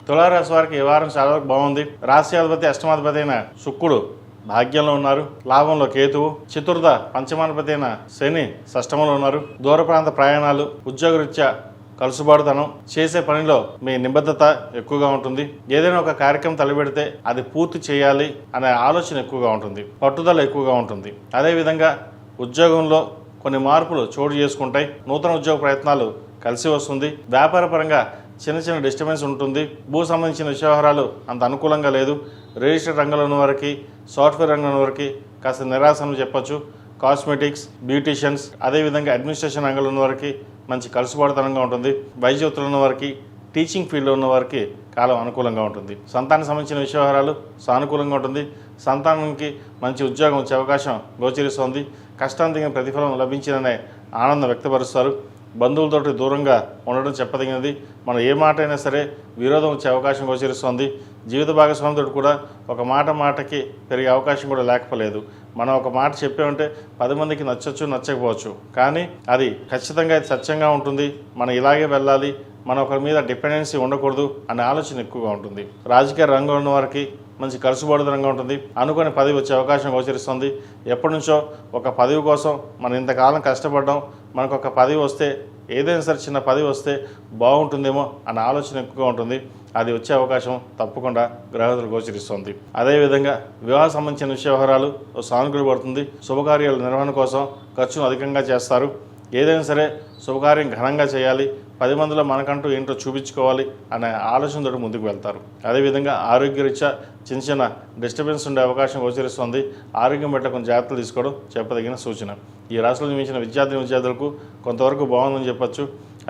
తులారాశి వారికి ఈ వారం చాలా వరకు బాగుంది. రాశ్యాధిపతి అష్టమాధిపతి అయిన శుక్రుడు భాగ్యంలో ఉన్నారు. లాభంలో కేతువు, చతుర్థ పంచమాధిపతి అయిన శని షష్టమంలో ఉన్నారు. దూర ప్రాంత ప్రయాణాలు, ఉద్యోగరీత్యా కలుసుబాటుతనం, చేసే పనిలో మీ నిబద్ధత ఎక్కువగా ఉంటుంది. ఏదైనా ఒక కార్యక్రమం తలపెడితే అది పూర్తి చేయాలి అనే ఆలోచన ఎక్కువగా ఉంటుంది, పట్టుదల ఎక్కువగా ఉంటుంది. అదేవిధంగా ఉద్యోగంలో కొన్ని మార్పులు చోటు చేసుకుంటాయి. నూతన ఉద్యోగ ప్రయత్నాలు కలిసి వస్తుంది. వ్యాపారపరంగా చిన్న చిన్న డిస్టర్బెన్స్ ఉంటుంది. భూ సంబంధించిన వ్యవహారాలు అంత అనుకూలంగా లేదు. రిజిస్టర్ రంగంలో ఉన్న వారికి, సాఫ్ట్వేర్ రంగంలో వారికి కాస్త నిరాశను చెప్పొచ్చు. కాస్మెటిక్స్, బ్యూటీషియన్స్, అదేవిధంగా అడ్మినిస్ట్రేషన్ రంగంలో ఉన్న వారికి మంచి కలుసుబాటుతనంగా ఉంటుంది. వైద్య వృత్తులు ఉన్న వారికి, టీచింగ్ ఫీల్డ్లో ఉన్న వారికి కాలం అనుకూలంగా ఉంటుంది. సంతానానికి సంబంధించిన వ్యవహారాలు సానుకూలంగా ఉంటుంది. సంతానానికి మంచి ఉద్యోగం వచ్చే అవకాశం గోచరిస్తోంది. కష్టానికి తగిన ప్రతిఫలం లభించిందనే ఆనందం వ్యక్తపరుస్తారు. బంధువులతోటి దూరంగా ఉండడం చెప్పదగినది. మనం ఏ మాట అయినా సరే విరోధం వచ్చే అవకాశం గోచరిస్తోంది. జీవిత భాగస్వామితో కూడా ఒక మాటకి పెరిగే అవకాశం కూడా లేకపోలేదు. మనం ఒక మాట చెప్పామంటే 10 మందికి నచ్చచ్చు, నచ్చకపోవచ్చు, కానీ అది ఖచ్చితంగా అది సత్యంగా ఉంటుంది. మనం ఇలాగే వెళ్ళాలి, మన ఒకరి మీద డిపెండెన్సీ ఉండకూడదు అనే ఆలోచన ఎక్కువగా ఉంటుంది. రాజకీయ రంగంలో ఉన్న వారికి మంచి కలుసుబాటుతనంగా ఉంటుంది. అనుకుని పదవి వచ్చే అవకాశం గోచరిస్తుంది. ఎప్పటి నుంచో ఒక పదవి కోసం మనం ఇంతకాలం కష్టపడ్డాం, మనకు ఒక పదవి వస్తే, ఏదైనా సరే చిన్న పదవి వస్తే బాగుంటుందేమో అన్న ఆలోచన ఎక్కువగా ఉంటుంది. అది వచ్చే అవకాశం తప్పకుండా గ్రహతులు గోచరిస్తుంది. అదేవిధంగా వివాహ సంబంధించిన వ్యవహారాలు సానుకూల పడుతుంది. శుభకార్యాల నిర్వహణ కోసం ఖర్చును అధికంగా చేస్తారు. ఏదైనా సరే శుభకార్యం ఘనంగా చేయాలి, 10 మందిలో మనకంటూ ఏంటో చూపించుకోవాలి అనే ఆలోచనతో ముందుకు వెళ్తారు. అదేవిధంగా ఆరోగ్యరీత్యా చిన్న చిన్న డిస్టర్బెన్స్ ఉండే అవకాశం గోచరిస్తుంది. ఆరోగ్యం పట్ల కొంచెం జాగ్రత్తలు తీసుకోవడం చెప్పదగిన సూచన. ఈ రాశిలో జన్మించిన విద్యార్థులకు కొంతవరకు బాగుందని చెప్పచ్చు.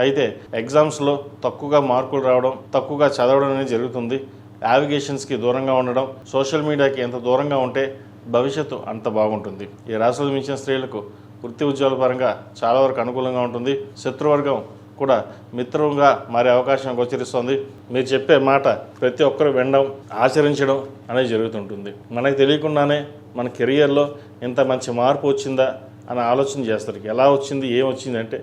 అయితే ఎగ్జామ్స్లో తక్కువగా మార్కులు రావడం, తక్కువగా చదవడం అనేది జరుగుతుంది. యావిగేషన్స్కి దూరంగా ఉండడం, సోషల్ మీడియాకి ఎంత దూరంగా ఉంటే భవిష్యత్తు అంత బాగుంటుంది. ఈ రాశిలో జన్మించిన స్త్రీలకు వృత్తి ఉద్యోగాల పరంగా చాలా వరకు అనుకూలంగా ఉంటుంది. శత్రువర్గం కూడా మిత్రంగా మారే అవకాశం గోచరిస్తుంది. మీరు చెప్పే మాట ప్రతి ఒక్కరు వినడం, ఆచరించడం అనేది జరుగుతుంటుంది. మనకు తెలియకుండానే మన కెరియర్లో ఇంత మంచి మార్పు వచ్చిందా అని ఆలోచన చేస్తారు. ఎలా వచ్చింది, ఏం వచ్చింది అంటే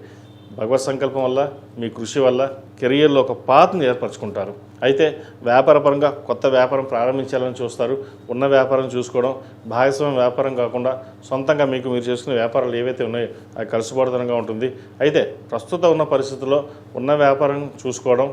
భగవత్ సంకల్పం వల్ల, మీ కృషి వల్ల కెరియర్లో ఒక పాత్ని ఏర్పరచుకుంటారు. అయితే వ్యాపారపరంగా కొత్త వ్యాపారం ప్రారంభించాలని చూస్తారు. ఉన్న వ్యాపారం చూసుకోవడం, భాగస్వామ్య వ్యాపారం కాకుండా సొంతంగా మీరు చేసుకునే వ్యాపారాలు ఏవైతే ఉన్నాయో అది కలుసుబాటుతనంగా ఉంటుంది. అయితే ప్రస్తుతం ఉన్న పరిస్థితుల్లో ఉన్న వ్యాపారం చూసుకోవడం,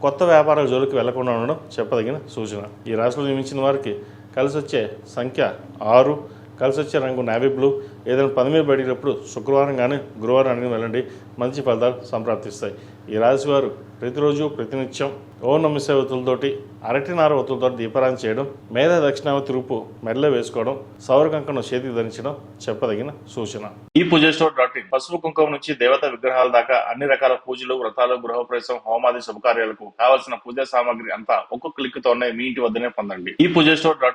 కొత్త వ్యాపారాల జోలికి వెళ్లకుండా ఉండడం చెప్పదగిన సూచన. ఈ రాశిలో జన్మించిన వారికి కలిసి వచ్చే సంఖ్య 6, కలిసి వచ్చే రంగు నేవీ బ్లూ. ఏదైనా పని మీద బయటప్పుడు శుక్రవారం కానీ గురువారం కానీ వెళ్ళండి, మంచి ఫలితాలు సంప్రాప్తిస్తాయి. ఈ రాశి వారు ప్రతిరోజు ప్రతినిత్యం ఓం నమః శివాయ ఒత్తులతోటి, అరటినార ఒత్తులతో దీపారాధన చేయడం, మేధ దక్షిణావతి రూపు మెడలో వేసుకోవడం, సౌర కంకణం చేతికి ధరించడం చెప్పదగిన సూచన. ఈ పూజస్టోర్.in పసుపు కుంకుమ నుంచి దేవతా విగ్రహాల దాకా అన్ని రకాల పూజలు, వ్రతాలు, గృహప్రవేశం, హోమాది శుభకార్యాలకు కావలసిన పూజా సామాగ్రి అంతా ఒక్కొక్క క్లిక్ తోనే మీ ఇంటి వద్దనే పొందండి. ఈ పూజస్టోర్.in